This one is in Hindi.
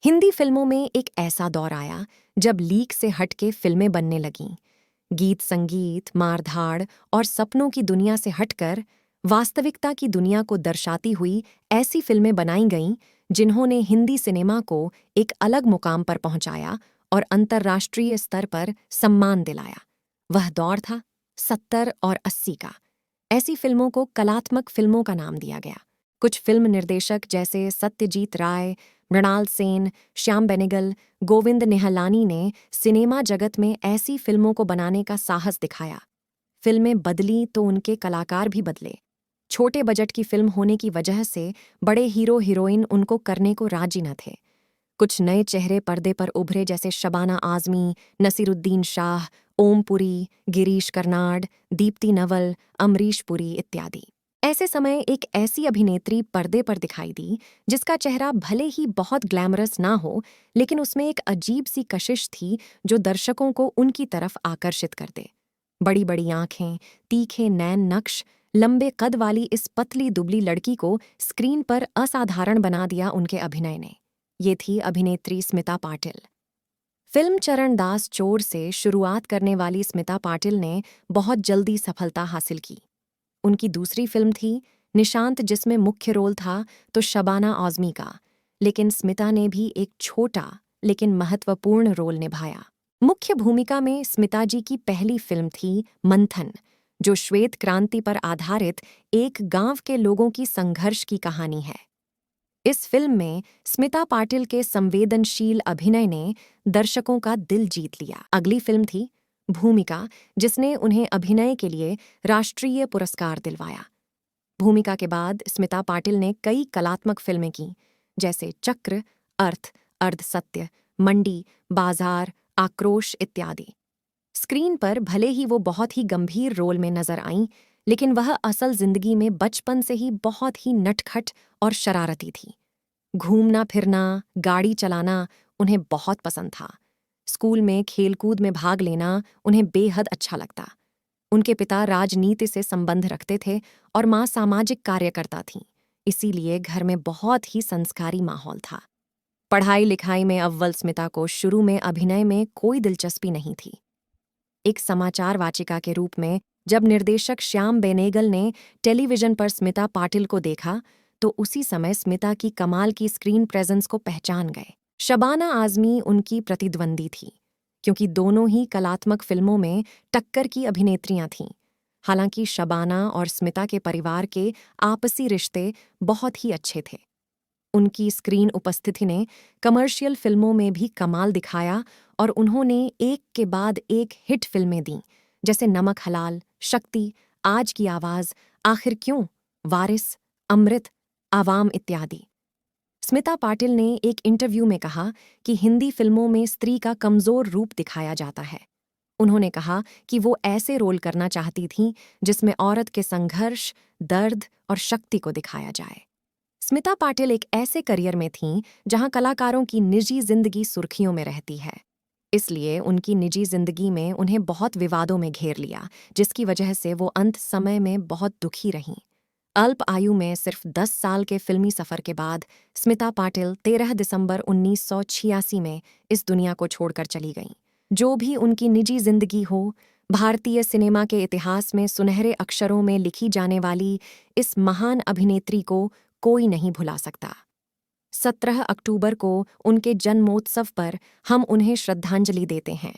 हिंदी फिल्मों में एक ऐसा दौर आया जब लीक से हटके फिल्में बनने लगीं। गीत संगीत, मारधाड़ और सपनों की दुनिया से हटकर वास्तविकता की दुनिया को दर्शाती हुई ऐसी फिल्में बनाई गईं जिन्होंने हिंदी सिनेमा को एक अलग मुकाम पर पहुंचाया और अंतर्राष्ट्रीय स्तर पर सम्मान दिलाया। वह दौर था 70 और 80 का। ऐसी फिल्मों को कलात्मक फिल्मों का नाम दिया गया। कुछ फिल्म निर्देशक जैसे सत्यजीत राय, मृणाल सेन, श्याम बेनेगल, गोविंद निहलानी ने सिनेमा जगत में ऐसी फिल्मों को बनाने का साहस दिखाया। फिल्में बदली तो उनके कलाकार भी बदले। छोटे बजट की फिल्म होने की वजह से बड़े हीरो हीरोइन उनको करने को राजी न थे। कुछ नए चेहरे पर्दे पर उभरे जैसे शबाना आजमी, नसीरुद्दीन शाह, ओम पुरी, गिरीश कर्नाड, दीप्ति नवल, अमरीश पुरी इत्यादि। ऐसे समय एक ऐसी अभिनेत्री पर्दे पर दिखाई दी जिसका चेहरा भले ही बहुत ग्लैमरस ना हो, लेकिन उसमें एक अजीब सी कशिश थी जो दर्शकों को उनकी तरफ आकर्षित कर दे। बड़ी बड़ी आंखें, तीखे नैन नक्श, लंबे कद वाली इस पतली दुबली लड़की को स्क्रीन पर असाधारण बना दिया उनके अभिनय ने। ये थी अभिनेत्री स्मिता पाटिल। फिल्म चरण दास चोर से शुरुआत करने वाली स्मिता पाटिल ने बहुत जल्दी सफलता हासिल की। उनकी दूसरी फिल्म थी निशांत, जिसमें मुख्य रोल था तो शबाना आज़मी का, लेकिन स्मिता ने भी एक छोटा लेकिन महत्वपूर्ण रोल निभाया। मुख्य भूमिका में स्मिता जी की पहली फिल्म थी मंथन, जो श्वेत क्रांति पर आधारित एक गांव के लोगों की संघर्ष की कहानी है। इस फिल्म में स्मिता पाटिल के संवेदनशील अभिनय ने दर्शकों का दिल जीत लिया। अगली फिल्म थी भूमिका, जिसने उन्हें अभिनय के लिए राष्ट्रीय पुरस्कार दिलवाया। भूमिका के बाद स्मिता पाटिल ने कई कलात्मक फिल्में की, जैसे चक्र, अर्थ, अर्धसत्य, मंडी, बाजार, आक्रोश इत्यादि। स्क्रीन पर भले ही वो बहुत ही गंभीर रोल में नजर आईं, लेकिन वह असल जिंदगी में बचपन से ही बहुत ही नटखट और शरारती थी। घूमना फिरना, गाड़ी चलाना उन्हें बहुत पसंद था। स्कूल में खेलकूद में भाग लेना उन्हें बेहद अच्छा लगता। उनके पिता राजनीति से संबंध रखते थे और माँ सामाजिक कार्यकर्ता थीं, इसीलिए घर में बहुत ही संस्कारी माहौल था। पढ़ाई लिखाई में अव्वल स्मिता को शुरू में अभिनय में कोई दिलचस्पी नहीं थी। एक समाचार वाचिका के रूप में जब निर्देशक श्याम बेनेगल ने टेलीविजन पर स्मिता पाटिल को देखा, तो उसी समय स्मिता की कमाल की स्क्रीन प्रेजेंस को पहचान गए। शबाना आजमी उनकी प्रतिद्वंदी थी, क्योंकि दोनों ही कलात्मक फिल्मों में टक्कर की अभिनेत्रियां थीं। हालांकि शबाना और स्मिता के परिवार के आपसी रिश्ते बहुत ही अच्छे थे। उनकी स्क्रीन उपस्थिति ने कमर्शियल फिल्मों में भी कमाल दिखाया और उन्होंने एक के बाद एक हिट फिल्में दीं, जैसे नमक हलाल, शक्ति, आज की आवाज़, आखिर क्यों, वारिस, अमृत, आवाम इत्यादि। स्मिता पाटिल ने एक इंटरव्यू में कहा कि हिंदी फिल्मों में स्त्री का कमज़ोर रूप दिखाया जाता है। उन्होंने कहा कि वो ऐसे रोल करना चाहती थीं जिसमें औरत के संघर्ष, दर्द और शक्ति को दिखाया जाए। स्मिता पाटिल एक ऐसे करियर में थीं जहां कलाकारों की निजी जिंदगी सुर्खियों में रहती है, इसलिए उनकी निजी जिंदगी में उन्हें बहुत विवादों में घेर लिया, जिसकी वजह से वो अंत समय में बहुत दुखी रहीं। अल्प आयु में सिर्फ 10 साल के फिल्मी सफर के बाद स्मिता पाटिल 13 दिसंबर 1986 में इस दुनिया को छोड़कर चली गईं। जो भी उनकी निजी जिंदगी हो, भारतीय सिनेमा के इतिहास में सुनहरे अक्षरों में लिखी जाने वाली इस महान अभिनेत्री को कोई नहीं भुला सकता। 17 अक्टूबर को उनके जन्मोत्सव पर हम उन्हें श्रद्धांजलि देते हैं।